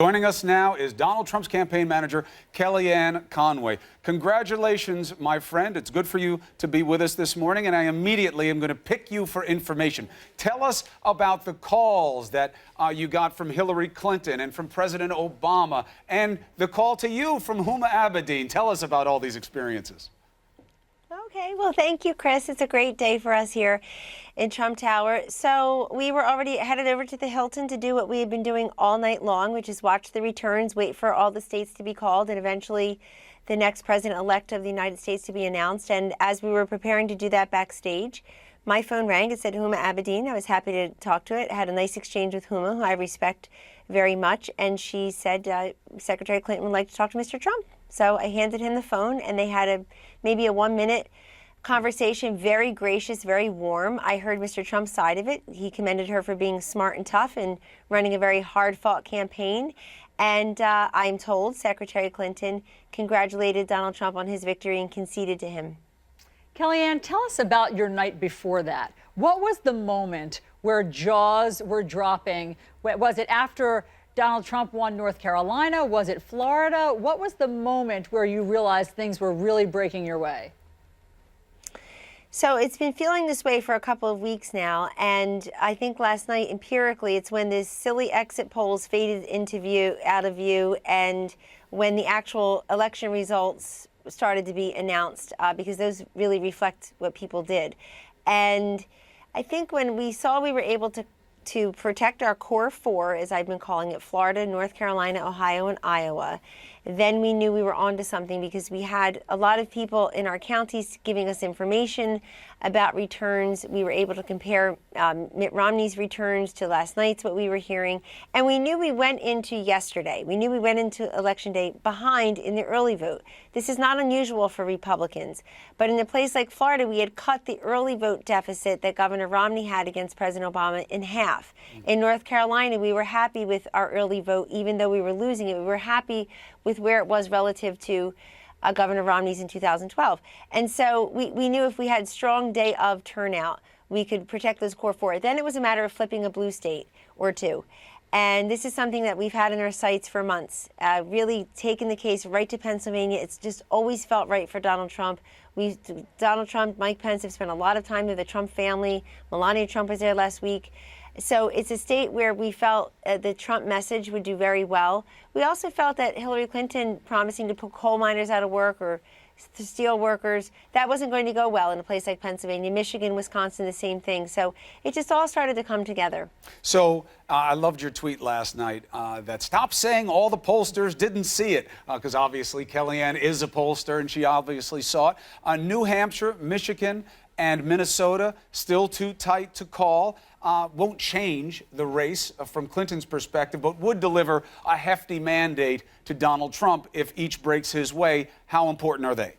Joining us now is Donald Trump's campaign manager, Kellyanne Conway. Congratulations, my friend. It's good for you to be with us this morning, and I immediately am going to pick you for information. Tell us about the calls that you got from Hillary Clinton and from President Obama, and the call to you from Huma Abedin. Tell us about all these experiences. Okay, well, thank you, Chris. It's a great day for us here in Trump Tower. So we were already headed over to the Hilton to do what we had been doing all night long, which is watch the returns, wait for all the states to be called, and eventually the next president-elect of the United States to be announced. And as we were preparing to do that backstage, my phone rang. It said Huma Abedin. I was happy to talk to it. I had a nice exchange with Huma, who I respect very much. And she said Secretary Clinton would like to talk to Mr. Trump. So I handed him the phone, and they had maybe a 1-minute conversation, very gracious, very warm. I heard Mr. Trump's side of it. He commended her for being smart and tough and running a very hard-fought campaign. And I'm told Secretary Clinton congratulated Donald Trump on his victory and conceded to him. Kellyanne, tell us about your night before that. What was the moment where jaws were dropping? Was it after Donald Trump won North Carolina? Was it Florida? What was the moment where you realized things were really breaking your way? So it's been feeling this way for a couple of weeks now, and I think last night, empirically, it's when the silly exit polls faded out of view, and when the actual election results started to be announced, because those really reflect what people did. And I think when we saw we were able to protect our core four, as I've been calling it, Florida, North Carolina, Ohio, and Iowa, then we knew we were onto something, because we had a lot of people in our counties giving us information about returns. We were able to compare Mitt Romney's returns to last night's, what we were hearing. And we knew we went into yesterday. We knew we went into Election Day behind in the early vote. This is not unusual for Republicans. But in a place like Florida, we had cut the early vote deficit that Governor Romney had against President Obama in half. In North Carolina, we were happy with our early vote, even though we were losing it. We were happy with where it was relative to Governor Romney's in 2012. And so we knew if we had strong day of turnout, we could protect those core four. Then it was a matter of flipping a blue state or two. And this is something that we've had in our sights for months, really taking the case right to Pennsylvania. It's just always felt right for Donald Trump. Donald Trump, Mike Pence have spent a lot of time with the Trump family. Melania Trump was there last week. So it's a state where we felt the Trump message would do very well. We also felt that Hillary Clinton promising to put coal miners out of work or steel workers, that wasn't going to go well in a place like Pennsylvania, Michigan, Wisconsin, the same thing. So it just all started to come together. So I loved your tweet last night that stop saying all the pollsters didn't see it, because obviously Kellyanne is a pollster and she obviously saw it. New Hampshire, Michigan, and Minnesota still too tight to call. Won't change the race from Clinton's perspective, but would deliver a hefty mandate to Donald Trump if each breaks his way. How important are they?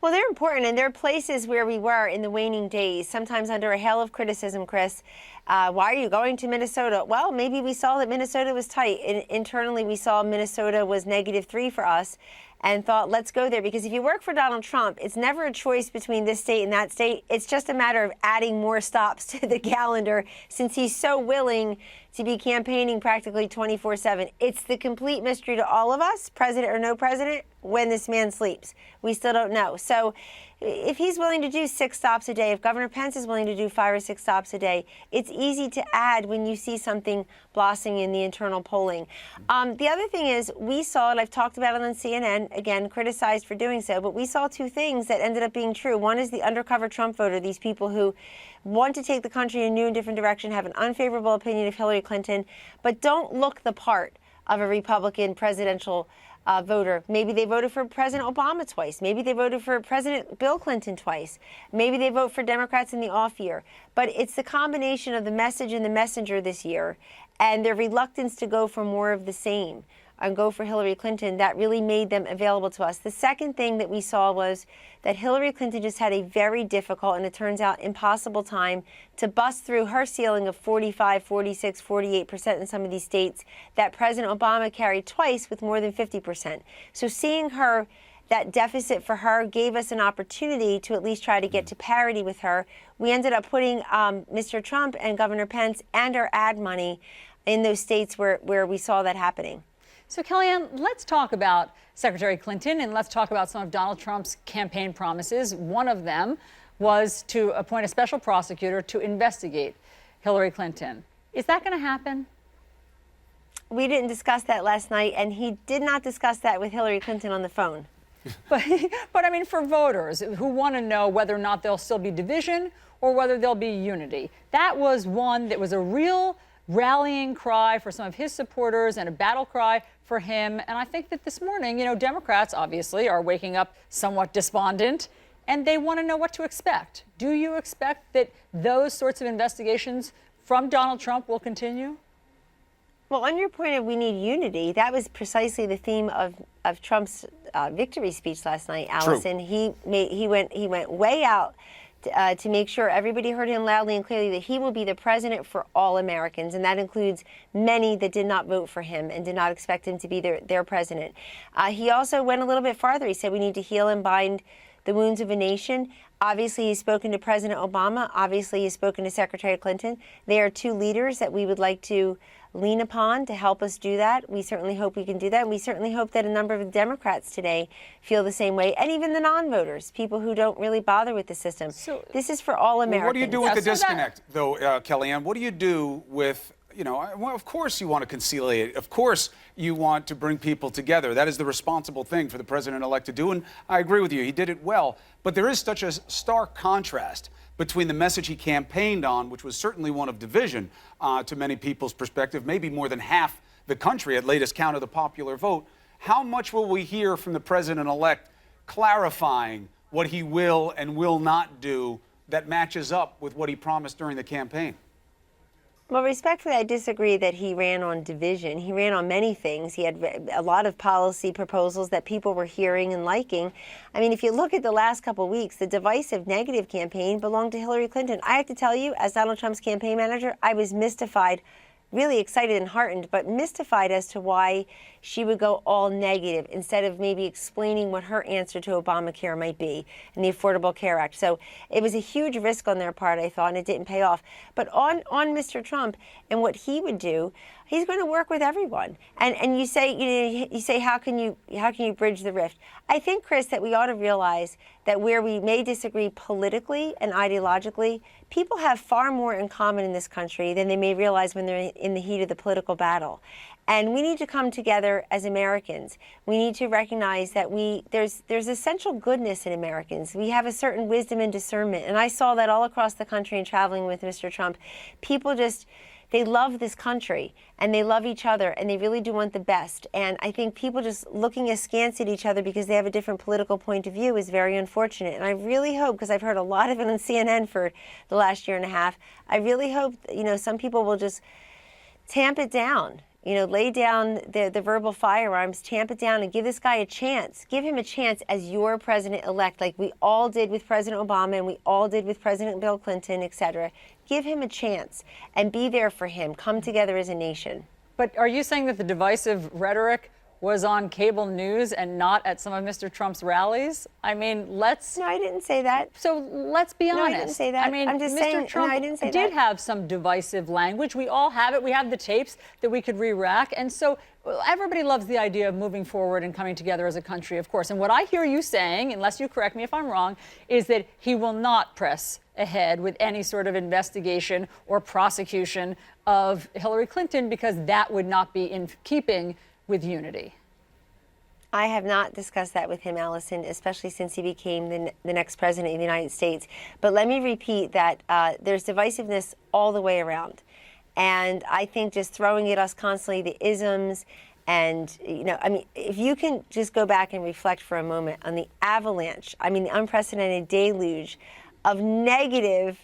Well, they're important, and they're places where we were in the waning days, sometimes under a hail of criticism, Chris. Why are you going to Minnesota? Well, maybe we saw that Minnesota was tight. Internally, we saw Minnesota was -3 for us, and thought, let's go there. Because if you work for Donald Trump, it's never a choice between this state and that state. It's just a matter of adding more stops to the calendar, since he's so willing to be campaigning practically 24/7. It's the complete mystery to all of us, president or no president, when this man sleeps. We still don't know. So if he's willing to do 6 stops a day, if Governor Pence is willing to do 5 or 6 stops a day, it's easy to add when you see something blossoming in the internal polling. The other thing is, we saw it, I've talked about it on CNN, again, criticized for doing so, but we saw 2 things that ended up being true. One is the undercover Trump voter, these people who want to take the country in a new and different direction, have an unfavorable opinion of Hillary Clinton, but don't look the part of a Republican presidential voter. Maybe they voted for President Obama twice. Maybe they voted for President Bill Clinton twice. Maybe they vote for Democrats in the off year. But it's the combination of the message and the messenger this year, and their reluctance to go for more of the same and go for Hillary Clinton, that really made them available to us. The second thing that we saw was that Hillary Clinton just had a very difficult, and it turns out impossible, time to bust through her ceiling of 45, 46, 48% in some of these states that President Obama carried twice with more than 50%. So seeing her, that deficit for her, gave us an opportunity to at least try to get to parity with her. We ended up putting Mr. Trump and Governor Pence and our ad money in those states where we saw that happening. So, Kellyanne, let's talk about Secretary Clinton and let's talk about some of Donald Trump's campaign promises. One of them was to appoint a special prosecutor to investigate Hillary Clinton. Is that going to happen? We didn't discuss that last night, and he did not discuss that with Hillary Clinton on the phone. But I mean, for voters who want to know whether or not there'll still be division or whether there'll be unity, that was one that was a real rallying cry for some of his supporters and a battle cry for him. And I think that this morning, Democrats obviously are waking up somewhat despondent and they want to know what to expect. Do you expect that those sorts of investigations from Donald Trump will continue? Well, on your point of we need unity, that was precisely the theme of Trump's victory speech last night, Allison. He went way out to make sure everybody heard him loudly and clearly that he will be the president for all Americans, and that includes many that did not vote for him and did not expect him to be their president. He also went a little bit farther. He said we need to heal and bind the wounds of a nation. Obviously, he's spoken to President Obama. Obviously, he's spoken to Secretary Clinton. They are two leaders that we would like to lean upon to help us do that. We certainly hope we can do that. And we certainly hope that a number of the Democrats today feel the same way, and even the non-voters, people who don't really bother with the system. So, this is for all Americans. Well, what do you do with the disconnect, though, Kellyanne? What do you do with, well, of course you want to conciliate. Of course you want to bring people together. That is the responsible thing for the president-elect to do, and I agree with you. He did it well. But there is such a stark contrast between the message he campaigned on, which was certainly one of division to many people's perspective, maybe more than half the country at latest count of the popular vote. How much will we hear from the president-elect clarifying what he will and will not do that matches up with what he promised during the campaign? Well, respectfully, I disagree that he ran on division. He ran on many things. He had a lot of policy proposals that people were hearing and liking. I mean, if you look at the last couple of weeks, the divisive negative campaign belonged to Hillary Clinton. I have to tell you, as Donald Trump's campaign manager, I was mystified, really excited and heartened, but mystified as to why she would go all negative instead of maybe explaining what her answer to Obamacare might be and the Affordable Care Act. So it was a huge risk on their part, I thought, and it didn't pay off. But on Mr. Trump and what he would do, he's going to work with everyone. And you say how can you bridge the rift? I think, Chris, that we ought to realize that where we may disagree politically and ideologically, people have far more in common in this country than they may realize when they're in the heat of the political battle. And we need to come together as Americans. We need to recognize that there's essential goodness in Americans. We have a certain wisdom and discernment. And I saw that all across the country and traveling with Mr. Trump. People they love this country and they love each other and they really do want the best. And I think people just looking askance at each other because they have a different political point of view is very unfortunate. And I really hope, because I've heard a lot of it on CNN for the last year and a half, I really hope, some people will just tamp it down. Lay down the verbal firearms, tamp it down, and give this guy a chance. Give him a chance as your president-elect, like we all did with President Obama and we all did with President Bill Clinton, et cetera. Give him a chance and be there for him. Come together as a nation. But are you saying that the divisive rhetoric was on cable news and not at some of Mr. Trump's rallies? I mean, No, I didn't say that. So let's be honest. No, I didn't say that. I mean, I'm just Mr. saying, Trump no, I didn't say did that. have some divisive language. We all have it. We have the tapes that we could re-rack. And so everybody loves the idea of moving forward and coming together as a country, of course. And what I hear you saying, unless you correct me if I'm wrong, is that he will not press ahead with any sort of investigation or prosecution of Hillary Clinton because that would not be in keeping with unity. I have not discussed that with him, Allison, especially since he became the next president of the United States. But let me repeat that there's divisiveness all the way around. And I think just throwing at us constantly the isms and, if you can just go back and reflect for a moment on the avalanche, the unprecedented deluge of negative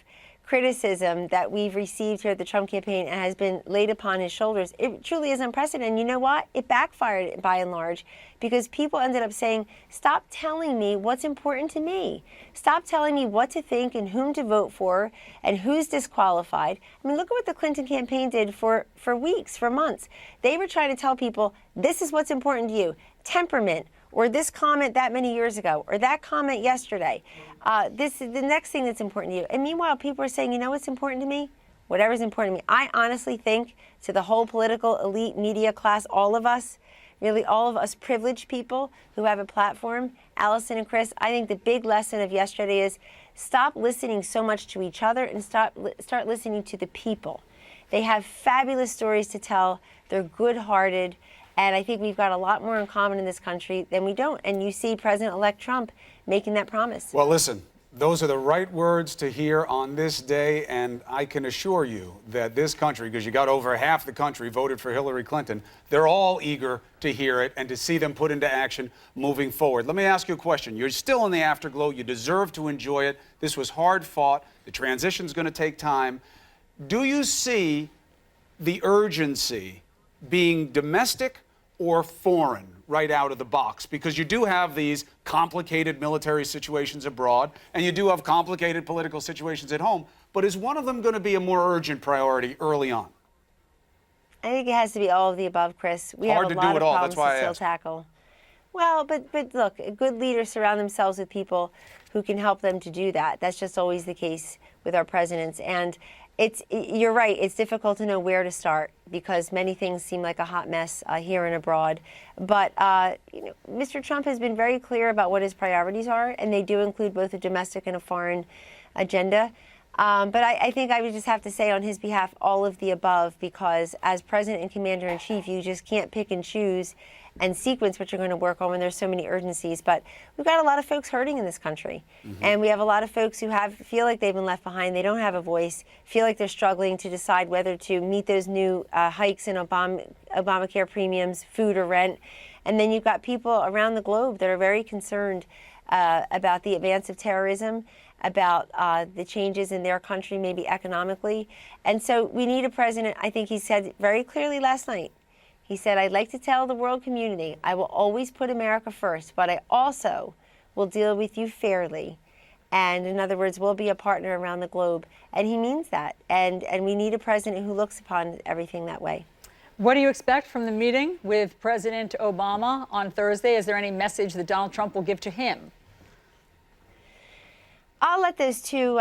criticism that we've received here at the Trump campaign and has been laid upon his shoulders. It truly is unprecedented. And you know what? It backfired by and large because people ended up saying, stop telling me what's important to me. Stop telling me what to think and whom to vote for and who's disqualified. Look at what the Clinton campaign did for weeks, for months. They were trying to tell people, this is what's important to you. Temperament, or this comment that many years ago, or that comment yesterday. This is the next thing that's important to you. And meanwhile, people are saying, you know what's important to me? whatever's important to me. I honestly think, to the whole political elite media class, all of us, really all of us privileged people who have a platform, Allison and Chris, I think the big lesson of yesterday is stop listening so much to each other and start listening to the people. They have fabulous stories to tell. They're good-hearted. And I think we've got a lot more in common in this country than we don't. And you see President-elect Trump making that promise. Well, listen, those are the right words to hear on this day, and I can assure you that this country, because you got over half the country voted for Hillary Clinton, they're all eager to hear it and to see them put into action moving forward. Let me ask you a question. You're still in the afterglow. You deserve to enjoy it. This was hard fought. The transition's going to take time. Do you see the urgency being domestic or foreign right out of the box? Because you do have these complicated military situations abroad, and you do have complicated political situations at home. But is one of them going to be a more urgent priority early on? I think it has to be all of the above, Chris. We Hard have a to lot do of it all. problems That's why to I still asked. tackle. Well, but look, good leaders surround themselves with people who can help them to do that. That's just always the case with our presidents. And you're right, it's difficult to know where to start because many things seem like a hot mess here and abroad. But Mr. Trump has been very clear about what his priorities are, and they do include both a domestic and a foreign agenda. But I think I would just have to say on his behalf all of the above, because as President and Commander-in-Chief, you just can't pick and choose and sequence what you're going to work on when there's so many urgencies. But we've got a lot of folks hurting in this country. And we have a lot of folks who feel like they've been left behind. They don't have a voice, feel like they're struggling to decide whether to meet those new hikes in Obamacare premiums, food or rent. And then you've got people around the globe that are very concerned about the advance of terrorism, about the changes in their country, maybe economically. And so we need a president. I think he said very clearly last night, he said, I'd like to tell the world community, I will always put America first, but I also will deal with you fairly. And in other words, we'll be a partner around the globe. And he means that. And we need a president who looks upon everything that way. What do you expect from the meeting with President Obama on Thursday? Is there any message that Donald Trump will give to him? I'll let those two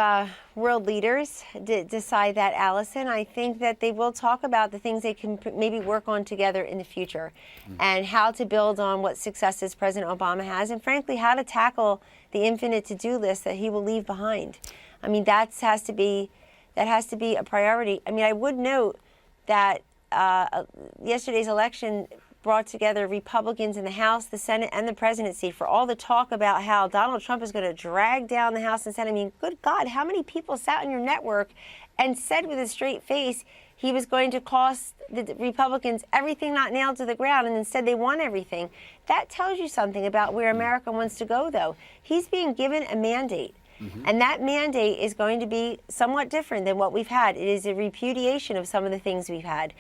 world leaders decide that, Allison. I think that they will talk about the things they can maybe work on together in the future and how to build on what successes President Obama has, and frankly, how to tackle the infinite to-do list that he will leave behind. I mean, that has to be a priority. I mean, I would note that yesterday's election brought together Republicans in the House, the Senate, and the presidency for all the talk about how Donald Trump is going to drag down the House and Senate. I mean, good God, how many people sat on your network and said with a straight face he was going to cost the Republicans everything not nailed to the ground, and instead they won everything? That tells you something about where America wants to go, though. He's being given a mandate. And that mandate is going to be somewhat different than what we've had. It is a repudiation of some of the things we've had.